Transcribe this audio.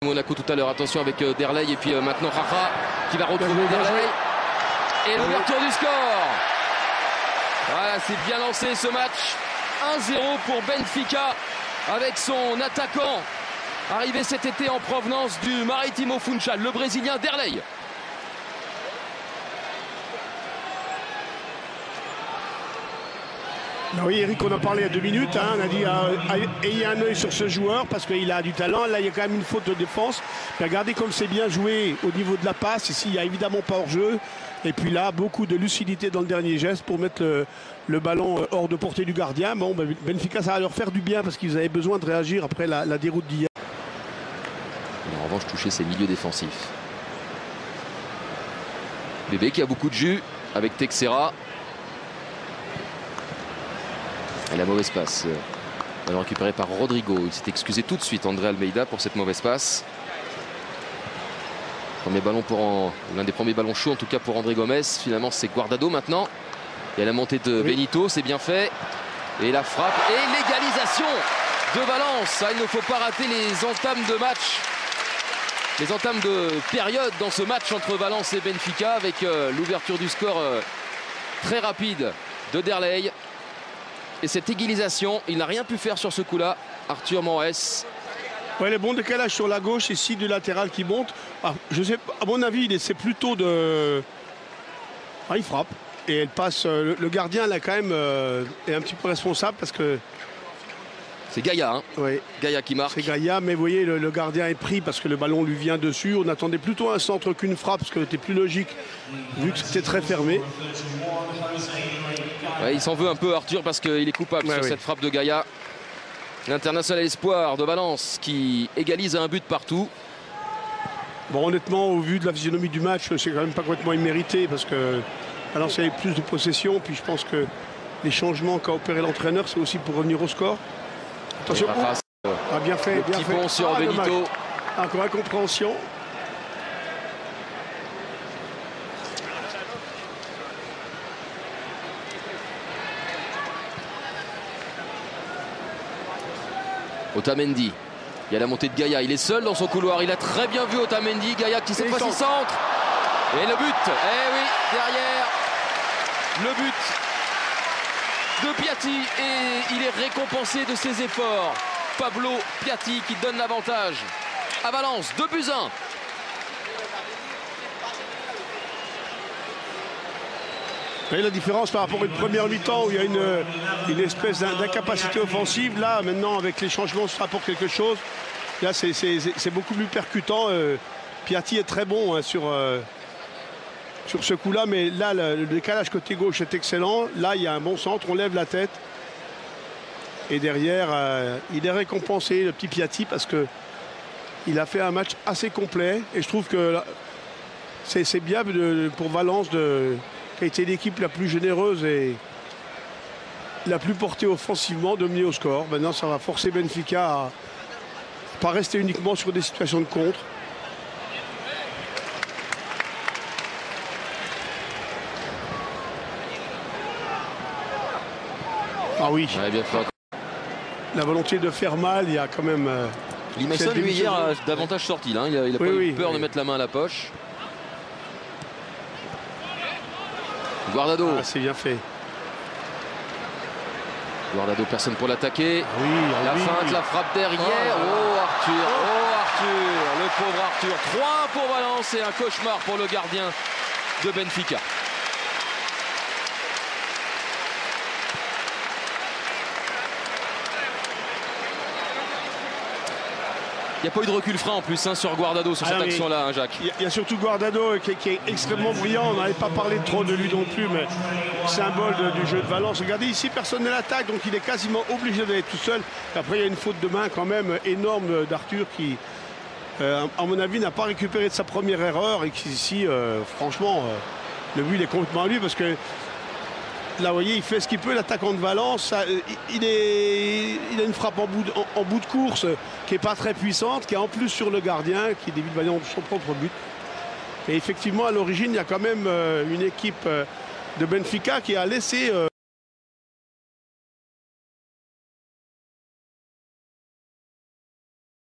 Monaco tout à l'heure, attention avec Derley et puis maintenant Rafa qui va retrouver Derley et l'ouverture du score. Voilà, c'est bien lancé ce match. 1-0 pour Benfica avec son attaquant arrivé cet été en provenance du Marítimo Funchal, le Brésilien Derley. Oui, Eric, on a parlé il y a 2 minutes, hein, on a dit ayez un œil sur ce joueur parce qu'il a du talent. Là, il y a quand même une faute de défense. Mais regardez comme c'est bien joué au niveau de la passe. Ici, il n'y a évidemment pas hors-jeu. Et puis là, beaucoup de lucidité dans le dernier geste pour mettre le ballon hors de portée du gardien. Bon, Benfica, ça va leur faire du bien parce qu'ils avaient besoin de réagir après la déroute d'hier. En revanche, toucher ses milieux défensifs. Bébé qui a beaucoup de jus avec Texera. Et la mauvaise passe, ballon récupéré par Rodrigo. Il s'est excusé tout de suite, André Almeida, pour cette mauvaise passe. Premier ballon pour l'un des premiers ballons chauds, en tout cas pour André Gomes. Finalement, c'est Guardado maintenant. Il y a la montée de Benito, c'est bien fait. Et la frappe et l'égalisation de Valence. Ah, il ne faut pas rater les entames de match, les entames de période dans ce match entre Valence et Benfica, avec l'ouverture du score très rapide de Derley. Et cette égalisation, il n'a rien pu faire sur ce coup-là, Arthur Moraes. Ouais, les bons décalages sur la gauche, ici du latéral qui monte. Ah, je sais, à mon avis, il essaie plutôt de... Ah, il frappe. Et elle passe. Le gardien, là, quand même, est un petit peu responsable parce que... C'est Gaïa, hein. Oui. Gaïa qui marque. C'est Gaïa, mais vous voyez, le gardien est pris parce que le ballon lui vient dessus. On attendait plutôt un centre qu'une frappe, parce que c'était plus logique, vu que c'était très fermé. Ouais, il s'en veut un peu, Arthur, parce qu'il est coupable sur cette frappe de Gaïa. L'international espoir de Valence qui égalise à un but partout. Bon, honnêtement, au vu de la physionomie du match, c'est quand même pas complètement immérité, parce que Valence avait plus de possession. Puis je pense que les changements qu'a opéré l'entraîneur, c'est aussi pour revenir au score. Attention, bien fait. Le petit pont sur Benito. Encore incompréhension. Otamendi. Il y a la montée de Gaïa. Il est seul dans son couloir. Il a très bien vu Otamendi. Gaïa qui cette fois-ci centre. Et le but. Eh oui, derrière. Le but de Piatti. Et il est récompensé de ses efforts. Pablo Piatti qui donne l'avantage à Valence. 2-1. Vous voyez la différence par rapport à une première mi-temps où il y a une espèce d'incapacité offensive. Là, maintenant, avec les changements, ça apporte quelque chose. Là, c'est beaucoup plus percutant. Piatti est très bon, hein, sur ce coup-là. Mais là, le décalage côté gauche est excellent. Là, il y a un bon centre. On lève la tête. Et derrière, il est récompensé, le petit Piatti, parce qu'il a fait un match assez complet. Et je trouve que c'est bien pour Valence qui a été l'équipe la plus généreuse et la plus portée offensivement, de mener au score. Maintenant, ça va forcer Benfica à ne pas rester uniquement sur des situations de contre. Ah oui. Ouais, bien fait. La volonté de faire mal, il y a quand même... Limassol, lui, hier, a davantage sorti. Là, hein. Il n'a pas eu peur de mettre la main à la poche. Guardado. Ah, c'est bien fait. Guardado, personne pour l'attaquer. La feinte, la frappe derrière. Oh Arthur, le pauvre Arthur. 3 pour Valence et un cauchemar pour le gardien de Benfica. Il n'y a pas eu de recul frein en plus, hein, sur Guardado, sur cette action-là, hein, Jacques. Il y a surtout Guardado qui est extrêmement brillant. On n'avait pas parlé trop de lui non plus, mais symbole du jeu de Valence. Regardez ici, personne ne l'attaque, donc il est quasiment obligé d'aller tout seul. Après, il y a une faute de main quand même énorme d'Arthur qui, à mon avis, n'a pas récupéré de sa première erreur. Et qui ici, franchement, le but il est complètement à lui, parce que là, vous voyez, il fait ce qu'il peut, l'attaquant de Valence. Il a une frappe en bout de course qui n'est pas très puissante, qui est en plus sur le gardien, qui débute de son propre but. Et effectivement, à l'origine, il y a quand même une équipe de Benfica qui a laissé